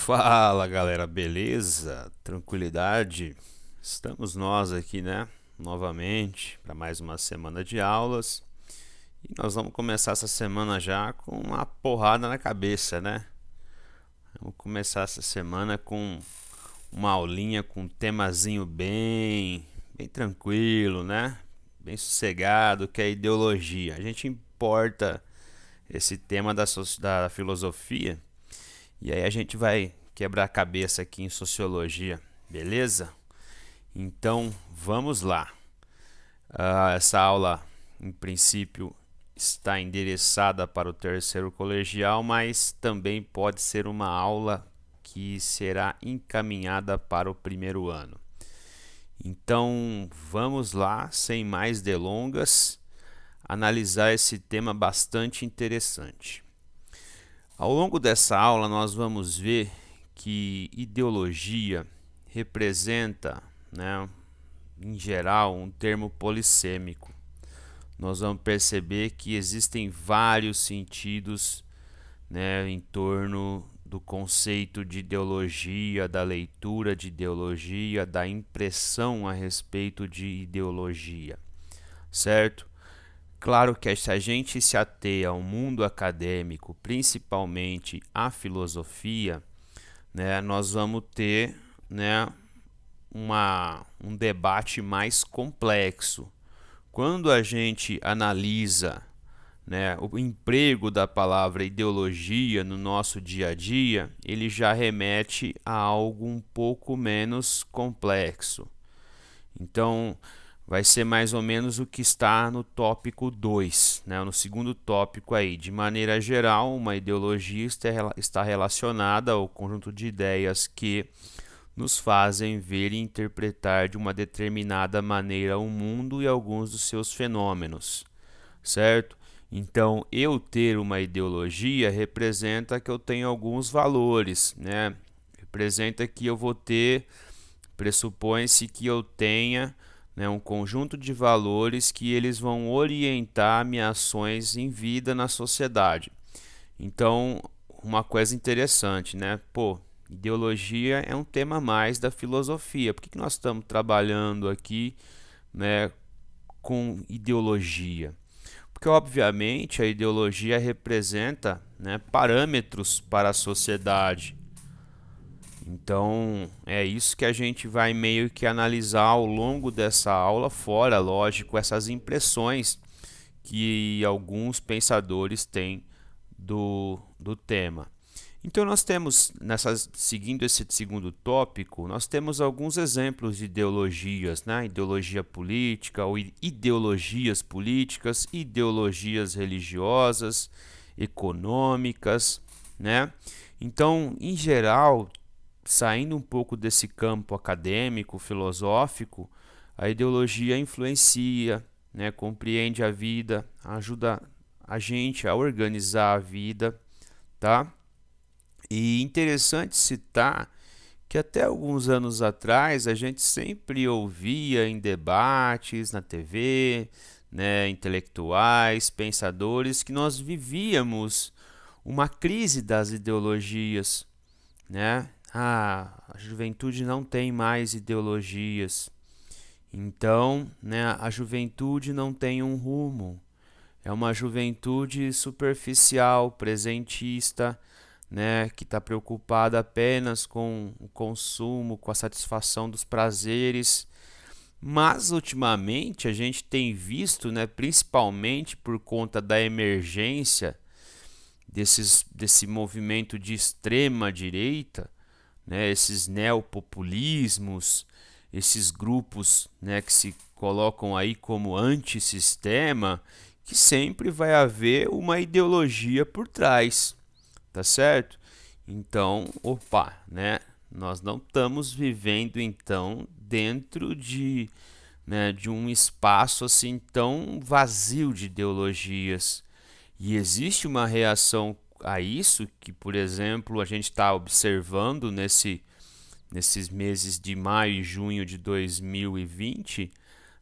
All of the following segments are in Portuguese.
Fala galera, beleza? Tranquilidade? Estamos nós aqui, né? Novamente para mais uma semana de aulas e nós vamos começar essa semana já com uma porrada na cabeça, né? Vamos começar essa semana com uma aulinha com um temazinho bem tranquilo, né? Bem sossegado, que é a ideologia. A gente importa esse tema da filosofia. E aí a gente vai quebrar a cabeça aqui em sociologia, beleza? Então vamos lá. Essa aula, em princípio, está endereçada para o terceiro colegial, mas também pode ser uma aula que será encaminhada para o primeiro ano. Então vamos lá, sem mais delongas, analisar esse tema bastante interessante. Ao longo dessa aula, nós vamos ver que ideologia representa, né, em geral, um termo polissêmico. Nós vamos perceber que existem vários sentidos, né, em torno do conceito de ideologia, da leitura de ideologia, da impressão a respeito de ideologia, certo? Claro que se a gente se ateia ao mundo acadêmico, principalmente à filosofia, né, nós vamos ter, né, um debate mais complexo. Quando a gente analisa, né, o emprego da palavra ideologia no nosso dia a dia, ele já remete a algo um pouco menos complexo. Então, vai ser mais ou menos o que está no tópico 2, né? No segundo tópico aí. De maneira geral, uma ideologia está relacionada ao conjunto de ideias que nos fazem ver e interpretar de uma determinada maneira o mundo e alguns dos seus fenômenos, certo? Então, eu ter uma ideologia representa que eu tenho alguns valores, né? Representa que eu vou ter, pressupõe-se que eu tenha, né, um conjunto de valores que eles vão orientar minhas ações em vida na sociedade. Então, uma coisa interessante, né? Pô, ideologia é um tema mais da filosofia. Por que nós estamos trabalhando aqui, né, com ideologia? Porque, obviamente, a ideologia representa, né, parâmetros para a sociedade. Então, é isso que a gente vai meio que analisar ao longo dessa aula, fora, lógico, essas impressões que alguns pensadores têm do tema. Então, nós temos, seguindo esse segundo tópico, nós temos alguns exemplos de ideologias, né? Ideologia política, ou ideologias políticas, ideologias religiosas, econômicas, né? Então, em geral, saindo um pouco desse campo acadêmico, filosófico, a ideologia influencia, né, compreende a vida, ajuda a gente a organizar a vida, tá? E interessante citar que até alguns anos atrás a gente sempre ouvia em debates na TV, né, intelectuais, pensadores, que nós vivíamos uma crise das ideologias, né? A juventude não tem mais ideologias. Então, né, a juventude não tem um rumo. É uma juventude superficial, presentista, né, que está preocupada apenas com o consumo, com a satisfação dos prazeres. Mas ultimamente a gente tem visto, né, principalmente por conta da emergência desse movimento de extrema direita, né, esses neopopulismos, esses grupos, né, que se colocam aí como antissistema, que sempre vai haver uma ideologia por trás, tá certo? Então, opa, né, nós não estamos vivendo então dentro de um espaço assim tão vazio de ideologias. E existe uma reação a isso que, por exemplo, a gente está observando nesses meses de maio e junho de 2020,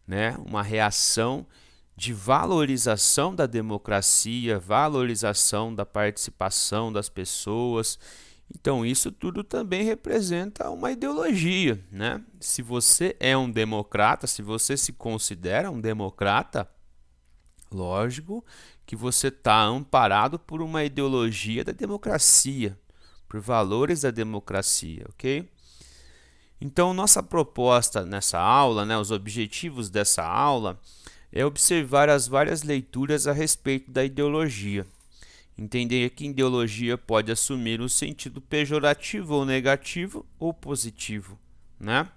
né? Uma reação de valorização da democracia, valorização da participação das pessoas Então, isso tudo também representa uma ideologia, né? Se você é um democrata, se você se considera um democrata, lógico que você está amparado por uma ideologia da democracia, por valores da democracia, ok? Então, nossa proposta nessa aula, né, os objetivos dessa aula, é observar as várias leituras a respeito da ideologia. Entender que ideologia pode assumir um sentido pejorativo ou negativo ou positivo, né?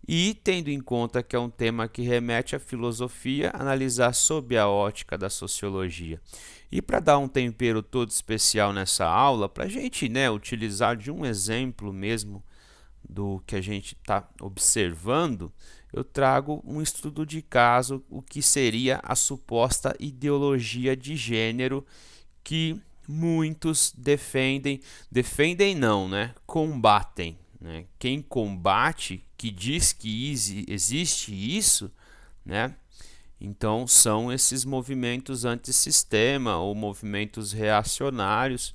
E, tendo em conta que é um tema que remete à filosofia, analisar sob a ótica da sociologia. E para dar um tempero todo especial nessa aula, para a gente, né, utilizar de um exemplo mesmo do que a gente está observando, eu trago um estudo de caso, o que seria a suposta ideologia de gênero que muitos defendem não, né? Combatem. Né? Quem combate, que diz que existe isso, né? Então são esses movimentos antissistema ou movimentos reacionários.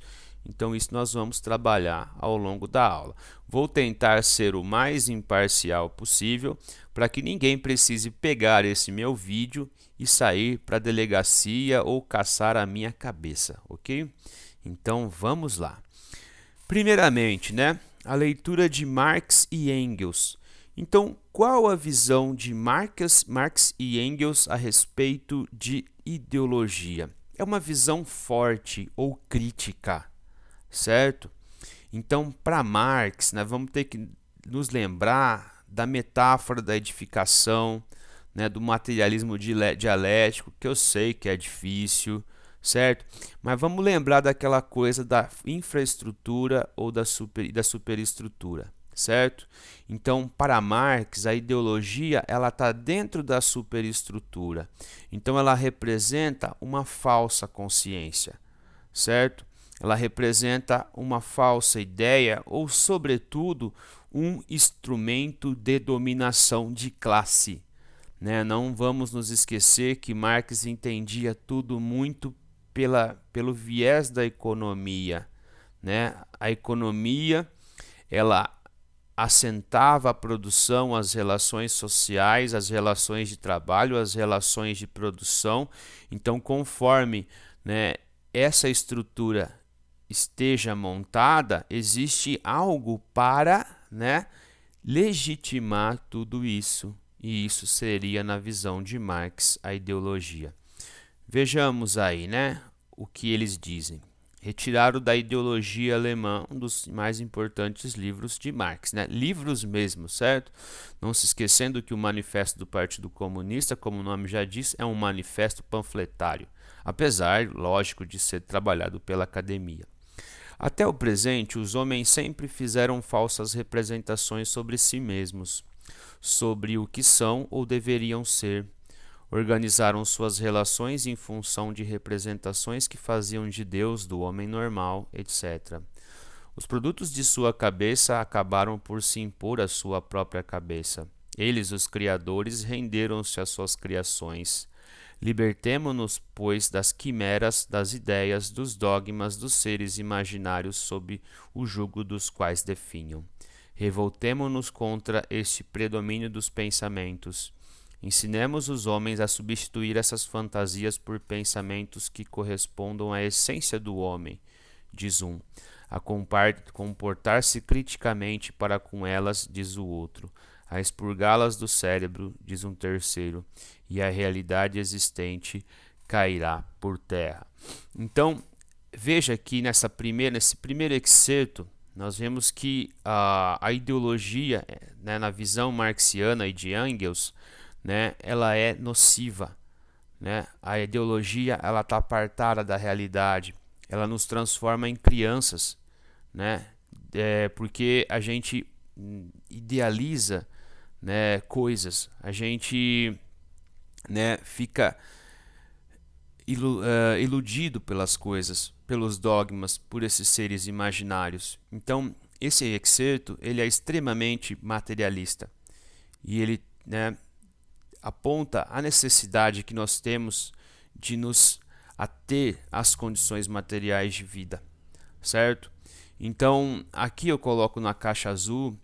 Então isso nós vamos trabalhar ao longo da aula. Vou tentar ser o mais imparcial possível para que ninguém precise pegar esse meu vídeo e sair para a delegacia ou caçar a minha cabeça, ok? Então vamos lá. Primeiramente, né, a leitura de Marx e Engels. Então, qual a visão de Marx e Engels a respeito de ideologia? É uma visão forte ou crítica, certo? Então, para Marx, nós vamos ter que nos lembrar da metáfora da edificação, né, do materialismo dialético, que eu sei que é difícil, certo? Mas vamos lembrar daquela coisa da infraestrutura ou da superestrutura, certo? Então, para Marx, a ideologia ela está dentro da superestrutura. Então, ela representa uma falsa consciência, certo? Ela representa uma falsa ideia ou, sobretudo, um instrumento de dominação de classe. Né? Não vamos nos esquecer que Marx entendia tudo muito pelo viés da economia. Né? A economia ela assentava a produção, as relações sociais, as relações de trabalho, as relações de produção. Então, conforme, né, essa estrutura esteja montada, existe algo para, né, legitimar tudo isso. E isso seria, na visão de Marx, a ideologia. Vejamos aí, né, o que eles dizem. Retiraram da ideologia alemã um dos mais importantes livros de Marx, né? Livros mesmo, certo? Não se esquecendo que o Manifesto do Partido Comunista, como o nome já diz, é um manifesto panfletário, apesar, lógico, de ser trabalhado pela academia. Até o presente, os homens sempre fizeram falsas representações sobre si mesmos, sobre o que são ou deveriam ser. Organizaram suas relações em função de representações que faziam de Deus, do homem normal, etc. Os produtos de sua cabeça acabaram por se impor à sua própria cabeça. Eles, os criadores, renderam-se às suas criações. Libertemo-nos, pois, das quimeras, das ideias, dos dogmas dos seres imaginários sob o jugo dos quais definham. Revoltemo-nos contra este predomínio dos pensamentos. Ensinemos os homens a substituir essas fantasias por pensamentos que correspondam à essência do homem, diz um. A comportar-se criticamente para com elas, diz o outro. A expurgá-las do cérebro, diz um terceiro, e a realidade existente cairá por terra. Então, veja aqui nesse primeiro excerto, nós vemos que a ideologia, né, na visão marxiana e de Engels, né, ela é nociva. Né? A ideologia ela está apartada da realidade, ela nos transforma em crianças, né? Porque a gente idealiza, né, coisas, a gente, né, fica iludido pelas coisas, pelos dogmas, por esses seres imaginários. Então, esse excerto ele é extremamente materialista e ele, né, aponta a necessidade que nós temos de nos ater às condições materiais de vida, certo? Então, aqui eu coloco na caixa azul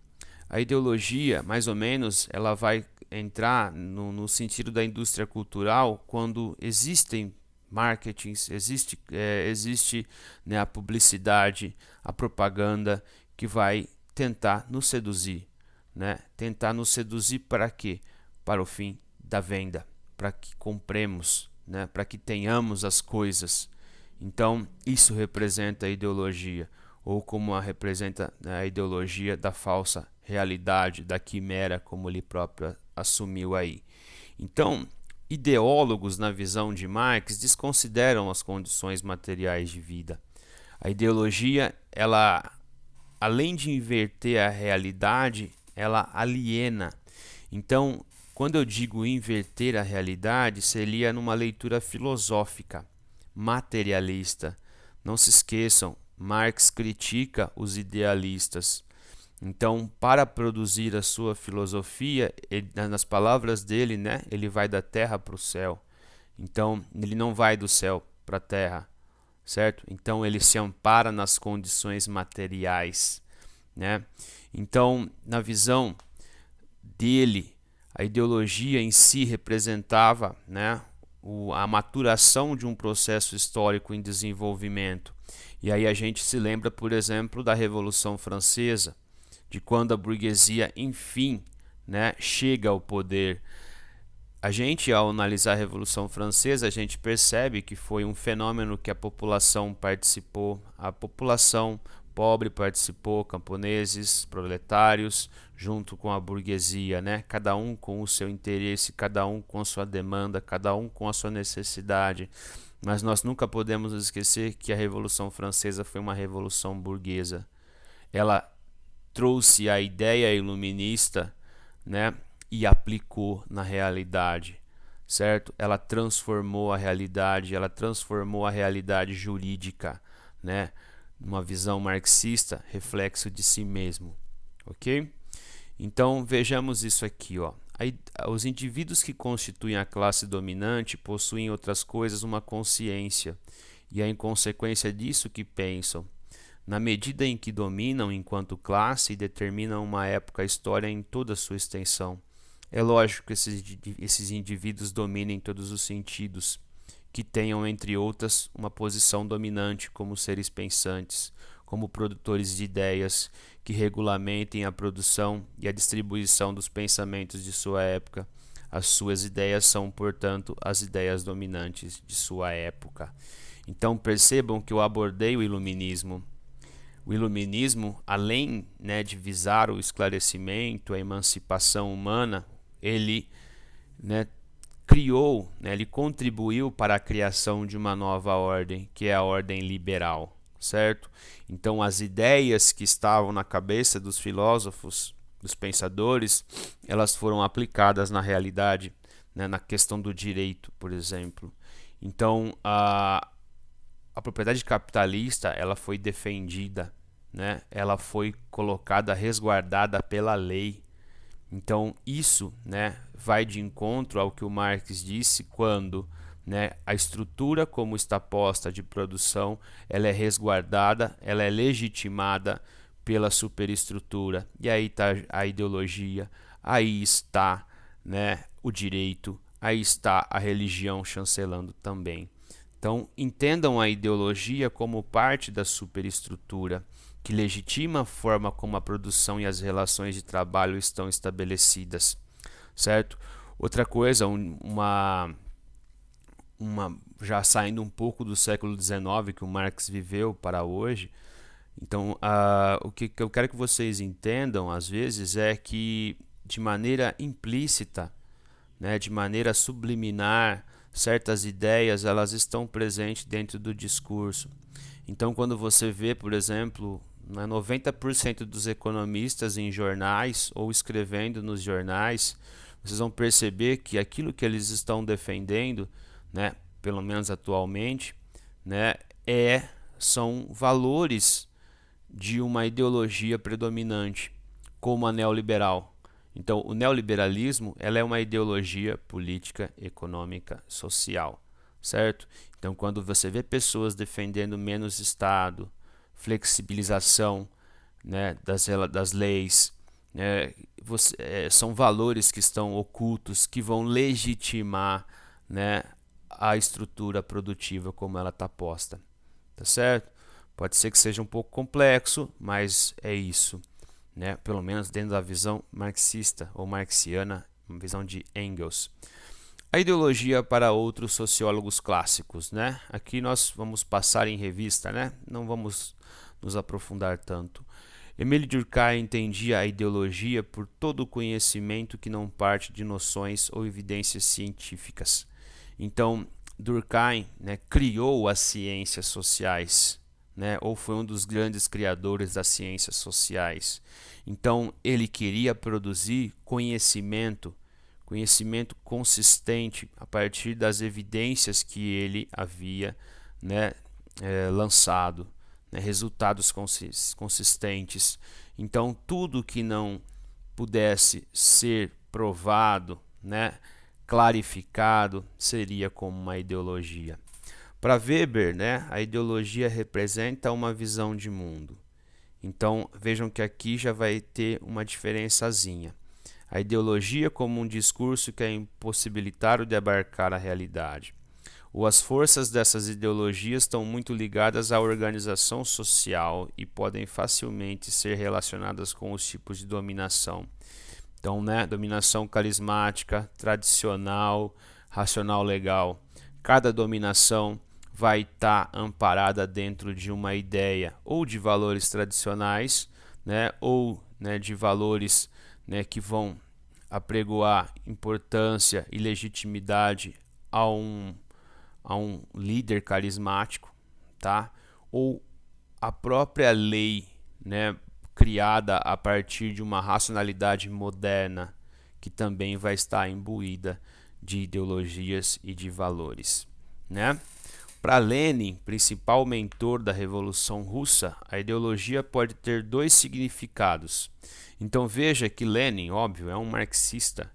a ideologia, mais ou menos, ela vai entrar no sentido da indústria cultural quando existem marketings, existe né, a publicidade, a propaganda que vai tentar nos seduzir, né? Tentar nos seduzir para quê? Para o fim da venda, para que compremos, né? Para que tenhamos as coisas. Então, isso representa a ideologia, ou como representa a ideologia da falsa realidade, da quimera, como ele próprio assumiu aí. Então, ideólogos, na visão de Marx, desconsideram as condições materiais de vida. A ideologia, ela, além de inverter a realidade, ela aliena. Então, quando eu digo inverter a realidade, seria numa leitura filosófica, materialista. Não se esqueçam, Marx critica os idealistas. Então, para produzir a sua filosofia, nas palavras dele, né, ele vai da terra para o céu. Então, ele não vai do céu para a terra, certo? Então, ele se ampara nas condições materiais, né? Então, na visão dele, a ideologia em si representava, né, a maturação de um processo histórico em desenvolvimento. E aí a gente se lembra, por exemplo, da Revolução Francesa, de quando a burguesia, enfim, né, chega ao poder. A gente, ao analisar a Revolução Francesa, a gente percebe que foi um fenômeno que a população participou, a população pobre participou, camponeses, proletários, junto com a burguesia, né? Cada um com o seu interesse, cada um com a sua demanda, cada um com a sua necessidade. Mas nós nunca podemos esquecer que a Revolução Francesa foi uma revolução burguesa. Ela trouxe a ideia iluminista, né, e aplicou na realidade, certo? Ela transformou a realidade jurídica, né, numa visão marxista, reflexo de si mesmo, ok? Então vejamos isso aqui, ó. Os indivíduos que constituem a classe dominante possuem outras coisas uma consciência e é em consequência disso que pensam. Na medida em que dominam enquanto classe e determinam uma época história em toda a sua extensão. É lógico que esses indivíduos dominem todos os sentidos, que tenham, entre outras, uma posição dominante como seres pensantes, como produtores de ideias, que regulamentem a produção e a distribuição dos pensamentos de sua época. As suas ideias são, portanto, as ideias dominantes de sua época. Então percebam que eu abordei o iluminismo. O iluminismo, além, né, de visar o esclarecimento, a emancipação humana, ele, né, criou, né, ele contribuiu para a criação de uma nova ordem, que é a ordem liberal, certo? Então as ideias que estavam na cabeça dos filósofos, dos pensadores, elas foram aplicadas na realidade, né, na questão do direito, por exemplo. Então a propriedade capitalista, ela foi defendida, né? Ela foi colocada, resguardada pela lei. Então isso, né, vai de encontro ao que o Marx disse quando, né, a estrutura como está posta de produção, ela é resguardada, ela é legitimada pela superestrutura. E aí está a ideologia, aí está, né, o direito, aí está a religião chancelando também. Então, entendam a ideologia como parte da superestrutura, que legitima a forma como a produção e as relações de trabalho estão estabelecidas, certo? Outra coisa, já saindo um pouco do século XIX que o Marx viveu para hoje, então o que eu quero que vocês entendam, às vezes, é que de maneira implícita, né, de maneira subliminar, certas ideias elas estão presentes dentro do discurso. Então, quando você vê, por exemplo, 90% dos economistas em jornais ou escrevendo nos jornais, vocês vão perceber que aquilo que eles estão defendendo, né, pelo menos atualmente, né, são valores de uma ideologia predominante, como a neoliberal. Então, o neoliberalismo, ela é uma ideologia política, econômica, social, certo? Então, quando você vê pessoas defendendo menos Estado, flexibilização, né, das leis, né, são valores que estão ocultos, que vão legitimar, né, a estrutura produtiva como ela está posta, tá certo? Pode ser que seja um pouco complexo, mas é isso, né? Pelo menos dentro da visão marxista ou marxiana, uma visão de Engels. A ideologia para outros sociólogos clássicos, né? Aqui nós vamos passar em revista, né? Não vamos nos aprofundar tanto. Émile Durkheim entendia a ideologia por todo o conhecimento que não parte de noções ou evidências científicas. Então, Durkheim, né, criou as ciências sociais, né, ou foi um dos grandes criadores das ciências sociais. Então, ele queria produzir conhecimento consistente a partir das evidências que ele havia, né, lançado, né, resultados consistentes. Então, tudo que não pudesse ser provado, né, clarificado, seria como uma ideologia. Para Weber, né, a ideologia representa uma visão de mundo. Então, vejam que aqui já vai ter uma diferençazinha. A ideologia como um discurso que é impossibilitado de abarcar a realidade. Ou as forças dessas ideologias estão muito ligadas à organização social e podem facilmente ser relacionadas com os tipos de dominação. Então, né, dominação carismática, tradicional, racional legal. Cada dominação vai estar amparada dentro de uma ideia ou de valores tradicionais, né, ou, né, de valores, né, que vão apregoar importância e legitimidade a um líder carismático, tá? Ou a própria lei, né, criada a partir de uma racionalidade moderna que também vai estar imbuída de ideologias e de valores, né? Para Lenin, principal mentor da Revolução Russa, a ideologia pode ter dois significados. Então veja que Lenin, óbvio, é um marxista,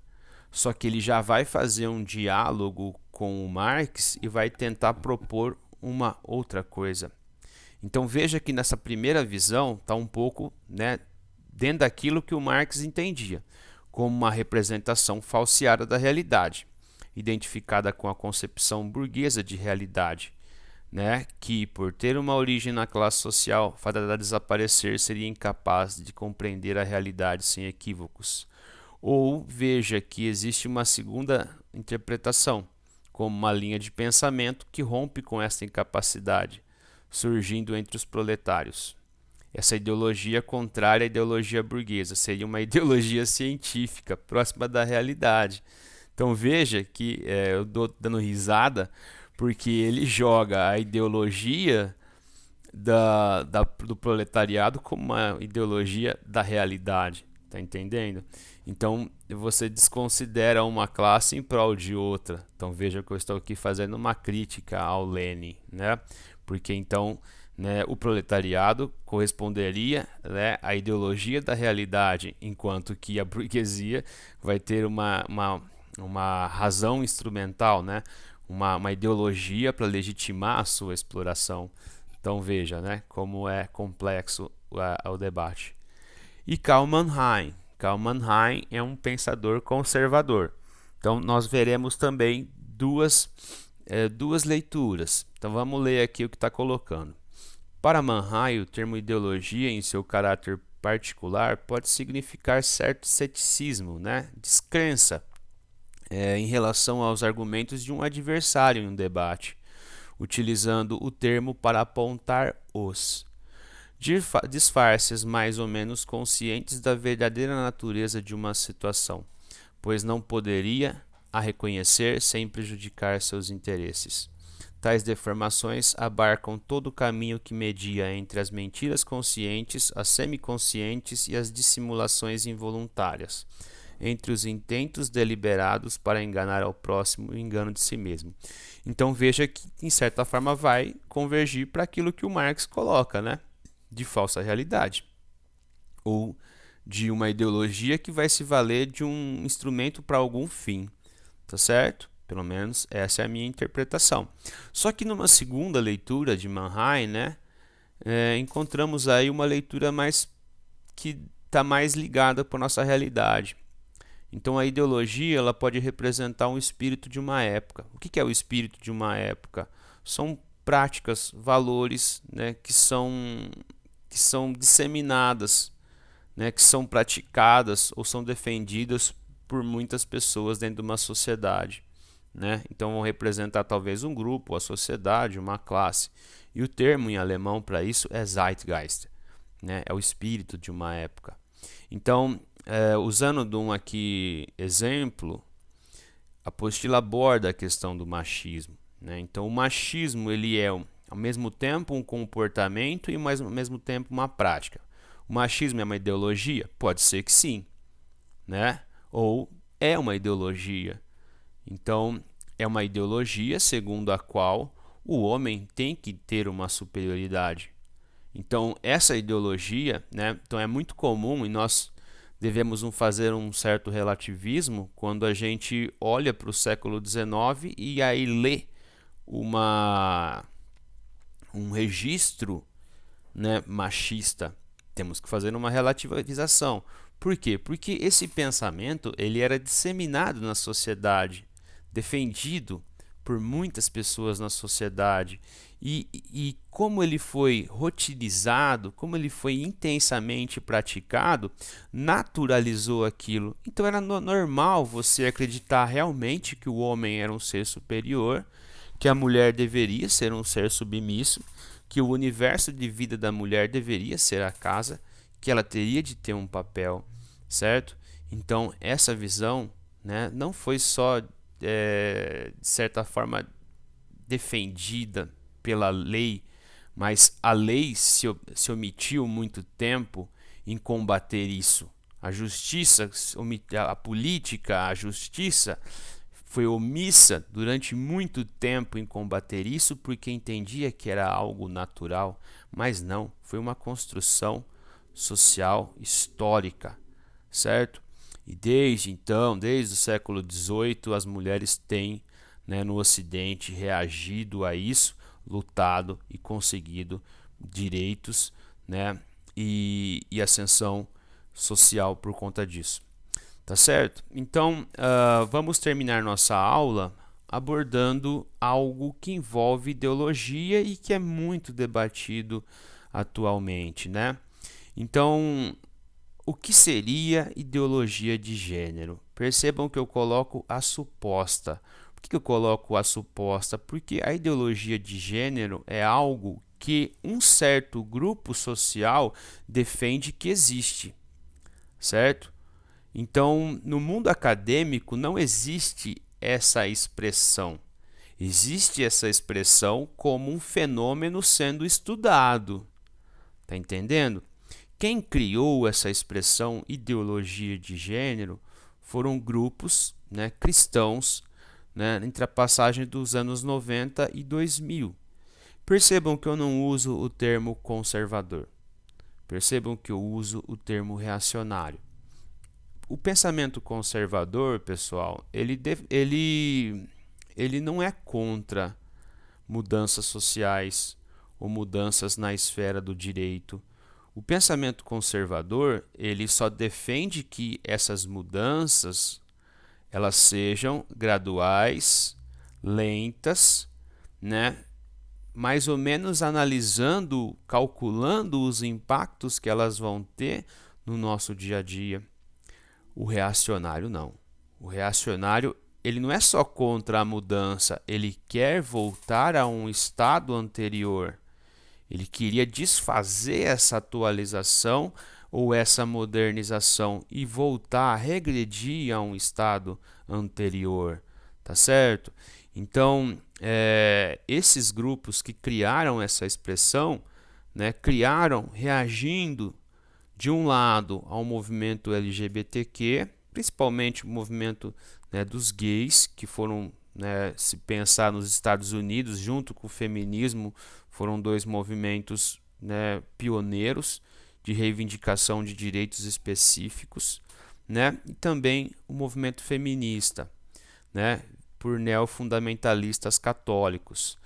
só que ele já vai fazer um diálogo com o Marx e vai tentar propor uma outra coisa. Então veja que nessa primeira visão está um pouco, né, dentro daquilo que o Marx entendia, como uma representação falseada da realidade, identificada com a concepção burguesa de realidade, né, que, por ter uma origem na classe social, fadada a desaparecer, seria incapaz de compreender a realidade sem equívocos. Ou veja que existe uma segunda interpretação, como uma linha de pensamento que rompe com esta incapacidade, surgindo entre os proletários. Essa ideologia contrária à ideologia burguesa seria uma ideologia científica, próxima da realidade. Então veja que eu estou dando risada porque ele joga a ideologia do proletariado como uma ideologia da realidade, tá entendendo? Então você desconsidera uma classe em prol de outra. Então veja que eu estou aqui fazendo uma crítica ao Lenin, né? Porque então, né, o proletariado corresponderia, né, à ideologia da realidade, enquanto que a burguesia vai ter uma razão instrumental, né? Uma ideologia para legitimar a sua exploração. Então veja, né, como é complexo o debate. E Karl Mannheim. Karl Mannheim é um pensador conservador. Então nós veremos também duas leituras. Então vamos ler aqui o que está colocando. Para Mannheim, o termo ideologia, em seu caráter particular, pode significar certo ceticismo, né, descrença, em relação aos argumentos de um adversário em um debate, utilizando o termo para apontar os disfarces mais ou menos conscientes da verdadeira natureza de uma situação, pois não poderia a reconhecer sem prejudicar seus interesses. Tais deformações abarcam todo o caminho que media entre as mentiras conscientes, as semiconscientes e as dissimulações involuntárias, entre os intentos deliberados para enganar ao próximo e o engano de si mesmo. Então veja que, em certa forma, vai convergir para aquilo que o Marx coloca, né? De falsa realidade. Ou de uma ideologia que vai se valer de um instrumento para algum fim. Tá certo? Pelo menos essa é a minha interpretação. Só que numa segunda leitura de Mannheim, né? encontramos aí uma leitura que está mais ligada com a nossa realidade. Então a ideologia ela pode representar um espírito de uma época. O que é o espírito de uma época? São práticas, valores, né, que são disseminadas, né, que são praticadas ou são defendidas por muitas pessoas dentro de uma sociedade. Né? Então vão representar talvez um grupo, a sociedade, uma classe. E o termo em alemão para isso é Zeitgeist, né? É o espírito de uma época. Então, usando aqui exemplo, a apostila aborda a questão do machismo. Né? Então, o machismo ele é, ao mesmo tempo, um comportamento e, ao mesmo tempo, uma prática. O machismo é uma ideologia? Pode ser que sim. Né? Ou é uma ideologia. Então, é uma ideologia segundo a qual o homem tem que ter uma superioridade. Então, essa ideologia, né, então é muito comum e nós devemos fazer um certo relativismo quando a gente olha para o século XIX e aí lê um registro, né, machista. Temos que fazer uma relativização. Por quê? Porque esse pensamento ele era disseminado na sociedade, defendido por muitas pessoas na sociedade. E como ele foi rotinizado, como ele foi intensamente praticado, naturalizou aquilo. Então era normal você acreditar realmente que o homem era um ser superior, que a mulher deveria ser um ser submisso, que o universo de vida da mulher deveria ser a casa, que ela teria de ter um papel, certo? Então essa visão, né, não foi só de certa forma defendida pela lei, mas a lei se omitiu muito tempo em combater isso. A justiça, a política, a justiça foi omissa durante muito tempo em combater isso porque entendia que era algo natural, mas não, foi uma construção social histórica, certo? E desde então, desde o século XVIII, as mulheres têm, né, no Ocidente reagido a isso, lutado e conseguido direitos, né, e ascensão social por conta disso. Tá certo? Então, vamos terminar nossa aula abordando algo que envolve ideologia e que é muito debatido atualmente, né? Então, o que seria ideologia de gênero? Percebam que eu coloco a suposta. Por que eu coloco a suposta? Porque a ideologia de gênero é algo que um certo grupo social defende que existe, certo? Então, no mundo acadêmico não existe essa expressão. Existe essa expressão como um fenômeno sendo estudado. Tá entendendo? Quem criou essa expressão ideologia de gênero foram grupos, né, cristãos, né, entre a passagem dos anos 90 e 2000. Percebam que eu não uso o termo conservador. Percebam que eu uso o termo reacionário. O pensamento conservador, pessoal, ele não é contra mudanças sociais ou mudanças na esfera do direito. O pensamento conservador, ele só defende que essas mudanças elas sejam graduais, lentas, né? Mais ou menos analisando, calculando os impactos que elas vão ter no nosso dia a dia. O reacionário não. O reacionário, ele não é só contra a mudança, ele quer voltar a um estado anterior. Ele queria desfazer essa atualização ou essa modernização e voltar a regredir a um estado anterior, tá certo? Então, esses grupos que criaram essa expressão, né, criaram reagindo de um lado ao movimento LGBTQ, principalmente o movimento, né, dos gays, que foram, né, se pensar nos Estados Unidos, junto com o feminismo, foram dois movimentos, né, pioneiros de reivindicação de direitos específicos, né, e também o movimento feminista, né, por neofundamentalistas católicos.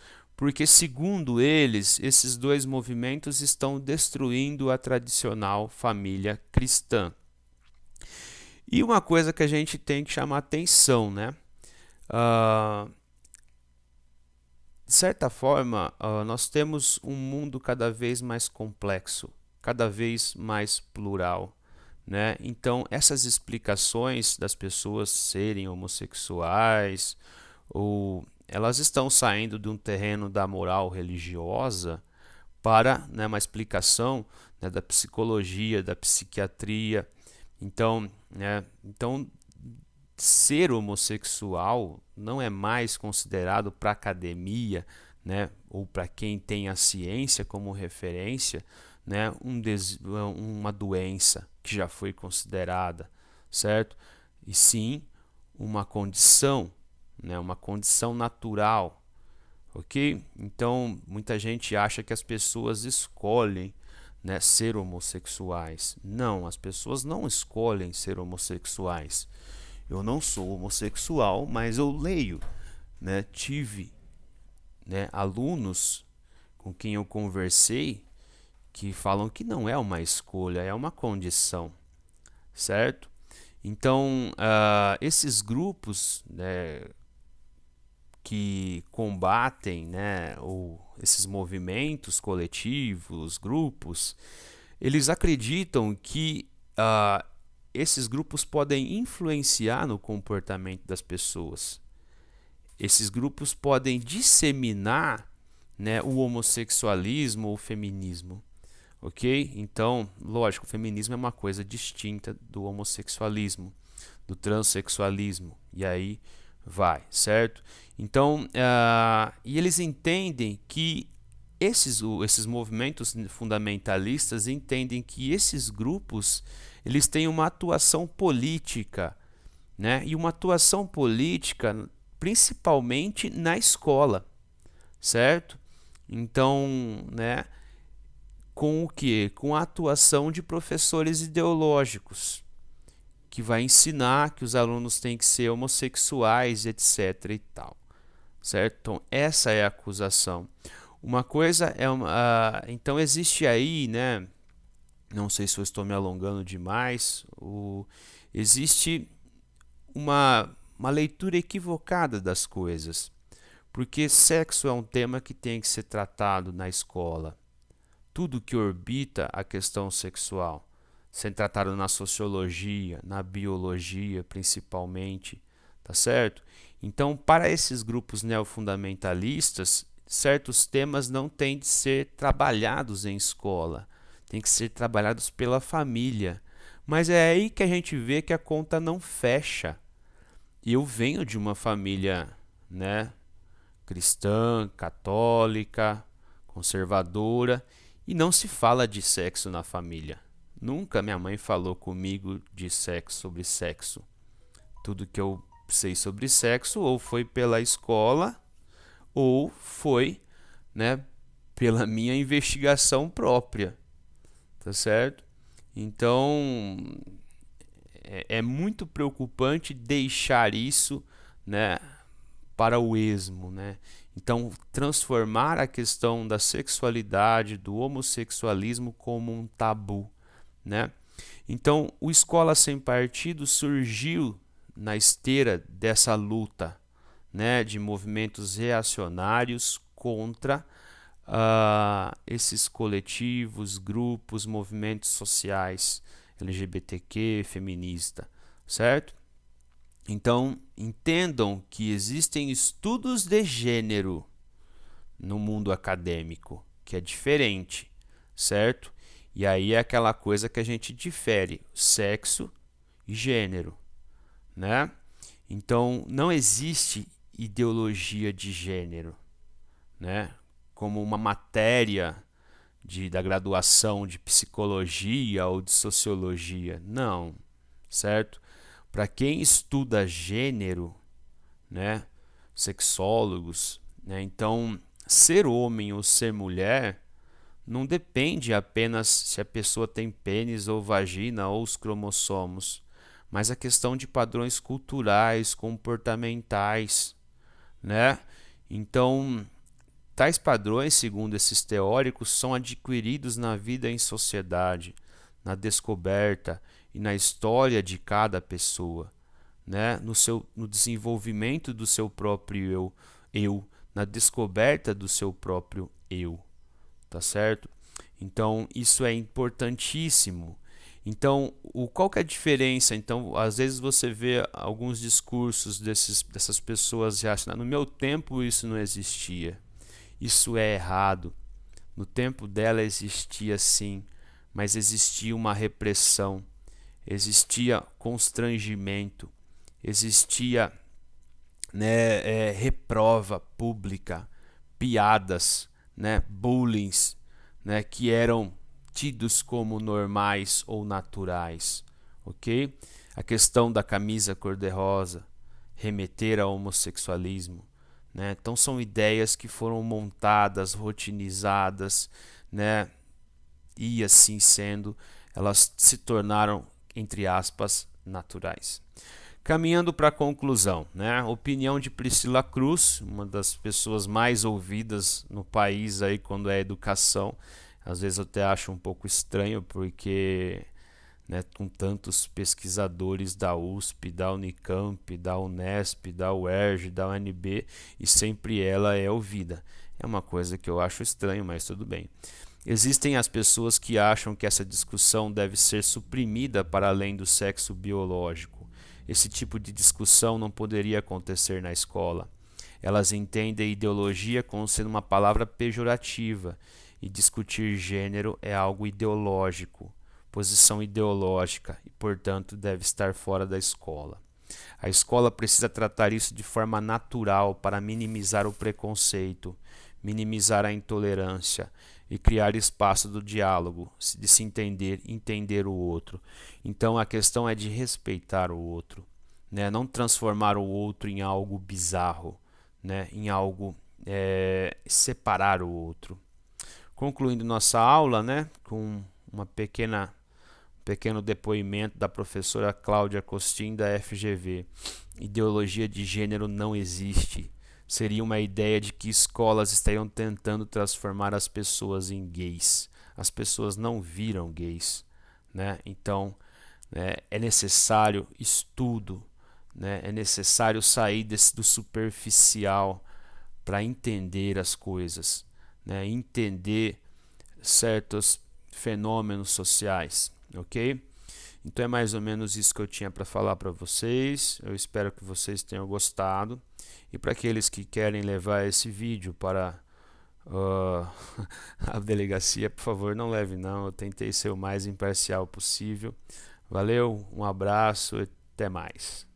porque, segundo eles, esses dois movimentos estão destruindo a tradicional família cristã. E uma coisa que a gente tem que chamar atenção, né? De certa forma, nós temos um mundo cada vez mais complexo, cada vez mais plural, né? Então, essas explicações das pessoas serem homossexuais, ou elas estão saindo de um terreno da moral religiosa para, né, uma explicação, né, da psicologia, da psiquiatria. Então, ser homossexual não é mais considerado para a academia, né, ou para quem tem a ciência como referência, né, uma doença que já foi considerada, certo? E sim uma condição, né, uma condição natural, ok? Então, muita gente acha que as pessoas escolhem, né, ser homossexuais. Não, as pessoas não escolhem ser homossexuais. Eu não sou homossexual, mas eu leio, né? Tive, né, alunos com quem eu conversei que falam que não é uma escolha, é uma condição, certo? Então, esses grupos, né, que combatem, né, esses movimentos coletivos, grupos, eles acreditam que esses grupos podem influenciar no comportamento das pessoas. Esses grupos podem disseminar, né, o homossexualismo ou o feminismo. Ok? Então, lógico, o feminismo é uma coisa distinta do homossexualismo, do transexualismo. E aí vai, certo? Então, e eles entendem que esses movimentos fundamentalistas entendem que esses grupos eles têm uma atuação política, né? E uma atuação política principalmente na escola, certo? Então, né, com o quê? Com a atuação de professores ideológicos, que vai ensinar que os alunos têm que ser homossexuais, etc. e tal, certo? Então, essa é a acusação. Uma coisa é então existe aí, né? Não sei se eu estou me alongando demais. Existe uma leitura equivocada das coisas, porque sexo é um tema que tem que ser tratado na escola. Tudo que orbita a questão sexual, sendo tratado na sociologia, na biologia principalmente, tá certo? Então, para esses grupos neofundamentalistas, certos temas não têm de ser trabalhados em escola, têm que ser trabalhados pela família. Mas é aí que a gente vê que a conta não fecha. E eu venho de uma família, né, cristã, católica, conservadora, e não se fala de sexo na família. Nunca minha mãe falou comigo de sexo, sobre sexo. Tudo que eu sei sobre sexo ou foi pela escola ou foi, né, pela minha investigação própria, tá certo? Então é muito preocupante deixar isso, né, para o esmo, né? Então, transformar a questão da sexualidade, do homossexualismo como um tabu, né? Então, o Escola Sem Partido surgiu na esteira dessa luta, né, de movimentos reacionários contra esses coletivos, grupos, movimentos sociais, LGBTQ, feminista, certo? Então, entendam que existem estudos de gênero no mundo acadêmico, que é diferente, certo? E aí é aquela coisa que a gente difere, sexo e gênero, né? Então, não existe ideologia de gênero, né? Como uma matéria da graduação de psicologia ou de sociologia. Não, certo? Para quem estuda gênero, né, sexólogos, né, então ser homem ou ser mulher não depende apenas se a pessoa tem pênis ou vagina ou os cromossomos, mas a questão de padrões culturais, comportamentais, né? Então, Tais padrões, segundo esses teóricos, são adquiridos na vida em sociedade, na descoberta e na história de cada pessoa, né? No desenvolvimento do seu próprio eu, na descoberta do seu próprio eu, tá certo? Então, isso é importantíssimo. Então, qual que é a diferença? Então, às vezes você vê alguns discursos dessas pessoas reacionando. No meu tempo isso não existia. Isso é errado. No tempo dela existia sim, mas existia uma repressão, existia constrangimento, existia, né, reprova pública, piadas, né, bullying, né, que eram tidos como normais ou naturais, ok? A questão da camisa cor-de-rosa, remeter ao homossexualismo, né? Então são ideias que foram montadas, rotinizadas, né? E assim sendo, elas se tornaram, entre aspas, naturais. Caminhando para a conclusão, né? Opinião de Priscila Cruz, uma das pessoas mais ouvidas no país aí quando é educação. Às vezes eu até acho um pouco estranho porque, né, com tantos pesquisadores da USP, da Unicamp, da Unesp, da UERJ, da UNB, e sempre ela é ouvida. É uma coisa que eu acho estranho, mas tudo bem. Existem as pessoas que acham que essa discussão deve ser suprimida para além do sexo biológico. Esse tipo de discussão não poderia acontecer na escola. Elas entendem ideologia como sendo uma palavra pejorativa, e discutir gênero é algo ideológico, posição ideológica, e, portanto, deve estar fora da escola. A escola precisa tratar isso de forma natural para minimizar o preconceito, minimizar a intolerância e criar espaço do diálogo, de se entender o outro. Então a questão é de respeitar o outro, né? Não transformar o outro em algo bizarro, né? Em algo separar o outro. Concluindo nossa aula, né? Com uma pequeno depoimento da professora Cláudia Costin da FGV. Ideologia de gênero não existe. Seria uma ideia de que escolas estariam tentando transformar as pessoas em gays. As pessoas não viram gays, né? Então, né, é necessário estudo, né? É necessário sair do superficial para entender as coisas, né? Entender certos fenômenos sociais, ok? Então é mais ou menos isso que eu tinha para falar para vocês. Eu espero que vocês tenham gostado. E para aqueles que querem levar esse vídeo para a delegacia, por favor, não leve não. Eu tentei ser o mais imparcial possível. Valeu, um abraço e até mais.